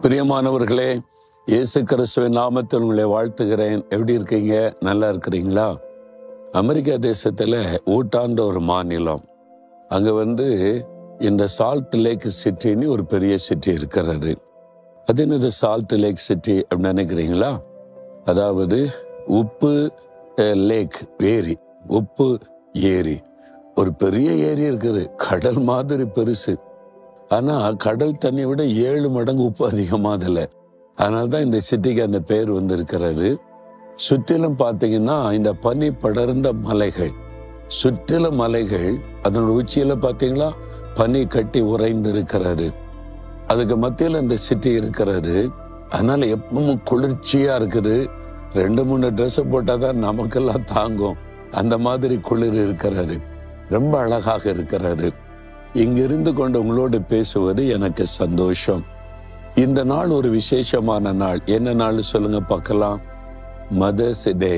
பிரியமானவர்களே, இயேசு கிறிஸ்துவின் நாமத்தில் உங்களை வாழ்த்துகிறேன். எப்படி இருக்கீங்க? நல்லா இருக்கிறீங்களா? அமெரிக்கா தேசத்துல ஊட்டான்ற ஒரு மாநிலம். அங்க இந்த சால்ட் லேக் சிட்டின்னு ஒரு பெரிய சிட்டி இருக்கிறது. அது என்னது சால்ட் லேக் சிட்டி அப்படின்னு நினைக்கிறீங்களா? அதாவது உப்பு லேக், ஏரி, உப்பு ஏரி. ஒரு பெரிய ஏரி இருக்குது, கடல் மாதிரி பெருசு. ஆனா கடல் தண்ணியை விட 7 மடங்கு உப்பு அதிகமாதில்ல. அதனால்தான் இந்த சிட்டிக்கு அந்த பேர் இருக்கிறது. சுற்றிலும் பார்த்தீங்கன்னா இந்த பனி படர்ந்த மலைகள், சுற்றிலும் மலைகள், அதனோட உச்சியில பார்த்தீங்களா பனி கட்டி உறைந்து இருக்கிறது. அதுக்கு மத்தியில் இந்த சிட்டி இருக்கிறது. அதனால எப்பவும் குளிர்ச்சியா இருக்குது. 2-3 ட்ரெஸ் போட்டாதான் நமக்கெல்லாம் தாங்கும். அந்த மாதிரி குளிர் இருக்கிறது. ரொம்ப அழகாக இருக்கிறது. இங்கிருந்து கொண்டு உங்களோடு பேசுவது எனக்கு சந்தோஷம். இந்த நாள் ஒரு விசேஷமான நாள். என்ன நாள் சொல்லுங்க பார்க்கலாம்? மதர்ஸ் டே,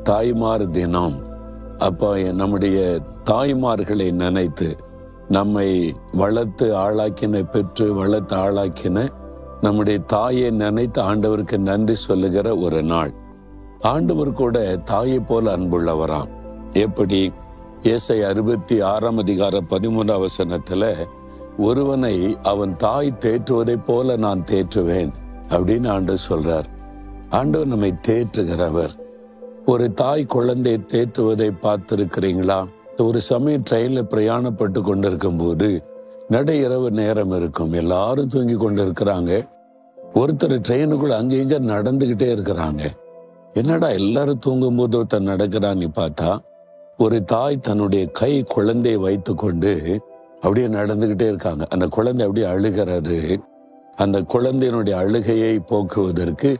தாய்மார் தினம். அப்ப நம்முடைய தாய்மார்களை நினைத்து, நம்மை வளர்த்து ஆளாக்கின, பெற்று வளர்த்து ஆளாக்கின நம்முடைய தாயை நினைத்து ஆண்டவருக்கு நன்றி சொல்லுகிற ஒரு நாள். ஆண்டவர் கூட தாயை போல அன்புள்ளவராம். எப்படி? ஏசாயா 66:13 ஒருவனை அவன் தாய் தேற்றுவதை போல நான் தேற்றுவேன் அப்படின்னு ஆண்டவர் சொல்றார். ஆண்டவர் நம்மை தேற்றுகிறவர். ஒரு தாய் குழந்தையை தேற்றுவதை பார்த்திருக்கிறீங்களா? ஒரு சமயம் ட்ரெயின்ல பிரயாணப்பட்டு கொண்டிருக்கும் போது நடை இரவு நேரம் இருக்கும், எல்லாரும் தூங்கி கொண்டு இருக்கிறாங்க. ஒருத்தர் ட்ரெயினுக்குள்ள அங்கே இங்க நடந்துகிட்டே இருக்கிறாங்க. என்னடா எல்லாரும் தூங்கும் போது ஒருத்தர் நடக்கிறான்னு பார்த்தா, ஒரு தாய் தன்னுடைய கை குழந்தையை வைத்து கொண்டு அப்படியே நடந்துகிட்டே இருக்காங்க. அந்த குழந்தை அப்படியே அழுகிறது. அந்த குழந்தையினுடைய அழுகையை போக்குவதற்கு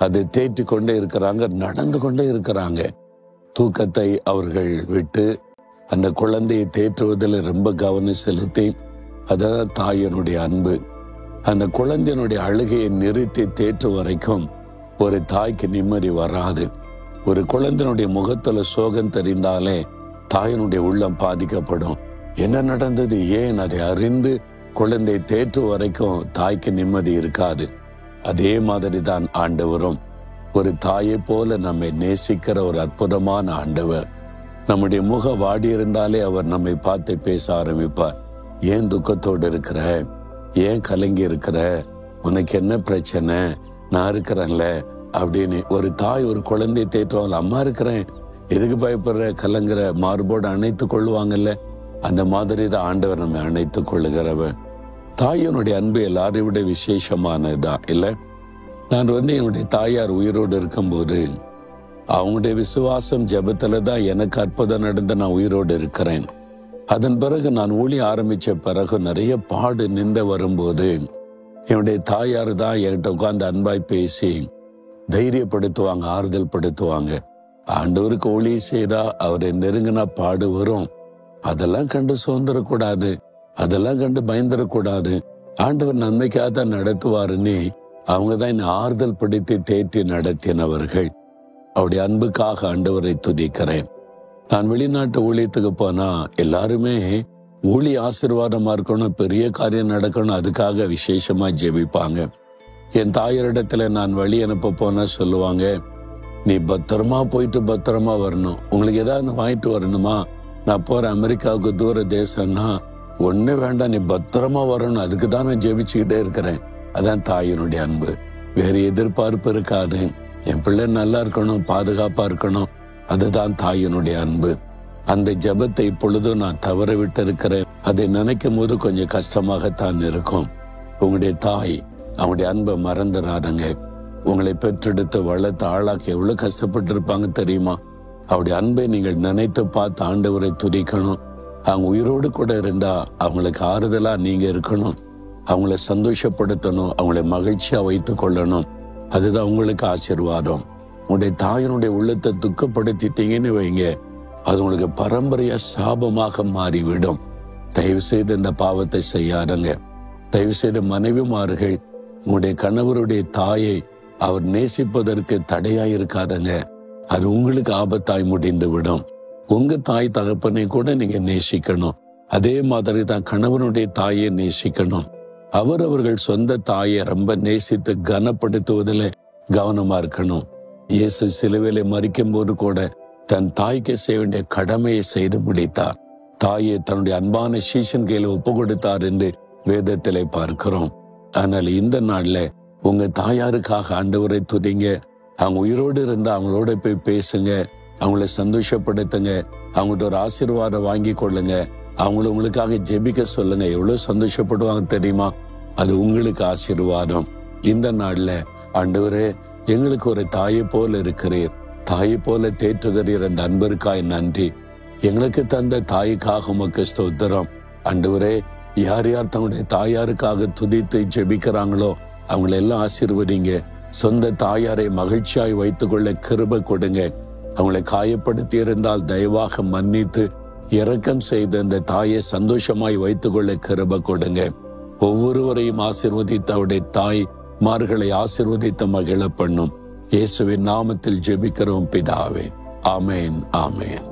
அதை தேற்றி கொண்டே இருக்கிறாங்க, நடந்து கொண்டே இருக்கிறாங்க. தூக்கத்தை அவர்கள் விட்டு அந்த குழந்தையை தேற்றுவதில் ரொம்ப கவனம் செலுத்தி, அதான் தாயினுடைய அன்பு. அந்த குழந்தையினுடைய அழுகையை நிறுத்தி தேற்று வரைக்கும் ஒரு தாய்க்கு நிம்மதி வராது. ஒரு குழந்தையினுடைய முகத்துல சோகம் தெரிந்தாலே தாயினுடைய உள்ளம் பாதிக்கப்படும். என்ன நடந்தது, ஏன் அதை அறிந்து குழந்தை தேற்று வரைக்கும் தாய்க்கு நிம்மதி இருக்காது. அதே மாதிரி தான் ஆண்டவரும் ஒரு தாயை போல நம்மை நேசிக்கிற ஒரு அற்புதமான ஆண்டவர். நம்முடைய முக வாடி இருந்தாலே அவர் நம்மை பார்த்து பேச ஆரம்பிப்பார். ஏன் துக்கத்தோடு இருக்கிற? ஏன் கலங்கி இருக்கிற? உனக்கு என்ன பிரச்சனை? நான் இருக்கிறேன்ல அப்படின்னு ஒரு தாய் ஒரு குழந்தையை தேற்றுவாங்க. அம்மா இருக்கிறேன், எதுக்கு பயப்படுற, கலங்குற, மார்போடு அணைத்து கொள்ளுவாங்கல்ல. அந்த மாதிரி தான் ஆண்டவர் நம்மை அணைத்து கொள்ளுகிறவன். தாயினுடைய அன்பு எல்லாரையும் விட விசேஷமானதுதான் இல்ல. நான் என்னுடைய தாயார் உயிரோடு இருக்கும்போது அவங்களுடைய விசுவாசம் ஜெபத்துல தான் எனக்கு அற்புதம் நடந்து நான் உயிரோடு இருக்கிறேன். அதன் பிறகு நான் ஊழிய ஆரம்பிச்ச பிறகு நிறைய பாடு நிந்த வரும்போது என்னுடைய தாயார் தான் என்கிட்ட உட்கார்ந்து அன்பாய் பேசி தைரியப்படுத்துவாங்க, ஆறுதல் படுத்துவாங்க. ஆண்டவருக்கு ஊழிய செய்தா அவரை நெருங்கினா பாடு வரும். அதெல்லாம் கண்டு சோர்ந்துடக்கூடாது, அதெல்லாம் கண்டு பயந்துடக்கூடாது. ஆண்டவர் நன்மைக்காக தான் நடத்துவாருன்னு அவங்க தான் என்னை ஆறுதல் படுத்தி தேற்றி நடத்தினவர்கள். அவருடைய அன்புக்காக ஆண்டவரை துதிக்கிறேன். நான் வெளிநாட்டு ஊழியத்துக்கு போனா எல்லாருமே ஊழிய ஆசீர்வாதமா இருக்கணும், பெரிய காரியம் நடக்கணும், அதுக்காக விசேஷமா ஜெபிப்பாங்க. என் தாயாரிடத்துல நான் வழி அனுப்ப போனா சொல்லுவாங்க, நீ பத்திரமா போயிட்டு பத்திரமா வரணும். உங்களுக்கு ஏதாவது வாங்கிட்டு வரணுமா? நான் போறேன் அமெரிக்காவுக்கு, தூர தேசம்னா. ஒண்ணு வேண்டாம், நீ பத்திரமா வரணும், அதுக்கு தான் நான் ஜெபிச்சுக்கிட்டே இருக்கிறேன். அதான் தாயினுடைய அன்பு. வேற எதிர்பார்ப்பு இருக்காது. என் பிள்ளை நல்லா இருக்கணும், பாதுகாப்பா இருக்கணும், அதுதான் தாயினுடைய அன்பு. அந்த ஜெபத்தை இப்பொழுதும் நான் தவற விட்டு இருக்கிறேன். அதை நினைக்கும் போது கொஞ்சம் கஷ்டமாகத்தான் இருக்கும். உங்களுடைய தாய் அவங்களுடைய அன்பை மறந்துடாதங்க. உங்களை பெற்றெடுத்து வளர்த்து ஆளாக்கி எவ்வளவு கஷ்டப்பட்டு இருப்பாங்க தெரியுமா? அவருடைய அன்பை நீங்கள் நினைத்து பார்த்து ஆண்டவரை துதிக்கணும். அவங்க உயிரோடு கூட இருந்தா அவங்களுக்கு ஆறுதலா நீங்க இருக்கணும், அவங்கள சந்தோஷப்படுத்தணும், அவங்களை மகிழ்ச்சியா வைத்துக் கொள்ளணும். அதுதான் உங்களுக்கு ஆசீர்வாதம். உங்களுடைய தாயினுடைய உள்ளத்தை துக்கப்படுத்திட்டீங்கன்னு வைங்க, அது உங்களுக்கு பரம்பரையா சாபமாக மாறிவிடும். தயவு செய்து இந்த பாவத்தை செய்யாதங்க. தயவு செய்து மனைவிமார்கள் உங்களுடைய கணவருடைய தாயை அவர் நேசிப்பதற்கு தடையாயிருக்காதங்க. அது உங்களுக்கு ஆபத்தாய் முடிந்து விடும். உங்க தாய் தகப்பனை கூட நீங்க நேசிக்கணும். அதே மாதிரி தான் கணவனுடைய தாயை நேசிக்கணும். அவர்கள் சொந்த தாயை ரொம்ப நேசித்து கனப்படுத்துவதில் கவனமா இருக்கணும். இயேசு சிலுவையிலே மரிக்கும் போது கூட தன் தாய்க்கு செய்ய வேண்டிய கடமையை செய்து முடித்தார். தாயை தன்னுடைய அன்பான சீஷன் கையில ஒப்பு கொடுத்தார் என்று வேதத்திலே பார்க்கிறோம். ஆனால் இந்த நாள்ல உங்க தாயாருக்காக ஆண்டவரை துதிங்க. அவங்க உயிரோடு இருந்தா அவங்களோட போய் பேசுங்க, அவங்கள சந்தோஷப்படுத்துங்க, அவங்கள்ட்ட ஒரு ஆசீர்வாதம் வாங்கி கொள்ளுங்க, அவங்கள உங்களுக்காக ஜெபிக்க சொல்லுங்க. எவ்வளவு சந்தோஷப்படுவாங்க தெரியுமா? அது உங்களுக்கு ஆசீர்வாதம். இந்த நாள்ல ஆண்டவரே, எங்களுக்கு ஒரு தாயை போல இருக்கிறீர், தாயை போல தேற்றுகிறீர் என்ற அன்பருக்காய் நன்றி. எங்களுக்கு தந்த தாய்க்காக உமக்கு ஸ்தோத்திரம். ஆண்டவரே, யார் யார் தங்களுடைய தாயாருக்காக துதித்து ஜெபிக்கிறாங்களோ அவங்கள எல்லாம் ஆசீர்வதிங்க. சொந்த தாயாரை மகிழ்ச்சியாய் வைத்துக் கொள்ள கிருபை கொடுங்க. அவங்களை காயப்படுத்தி இருந்தால் தயவாக மன்னித்து இரக்கம் செய்து அந்த தாயை சந்தோஷமாய் வைத்துக் கொள்ள கிருபை கொடுங்க. ஒவ்வொருவரையும் ஆசீர்வதித்து அவருடைய தாய் மார்களை ஆசீர்வதித்து மகிழ பண்ணும். இயேசுவின் நாமத்தில் ஜெபிக்கிறோம் பிதாவே. ஆமேன், ஆமேன்.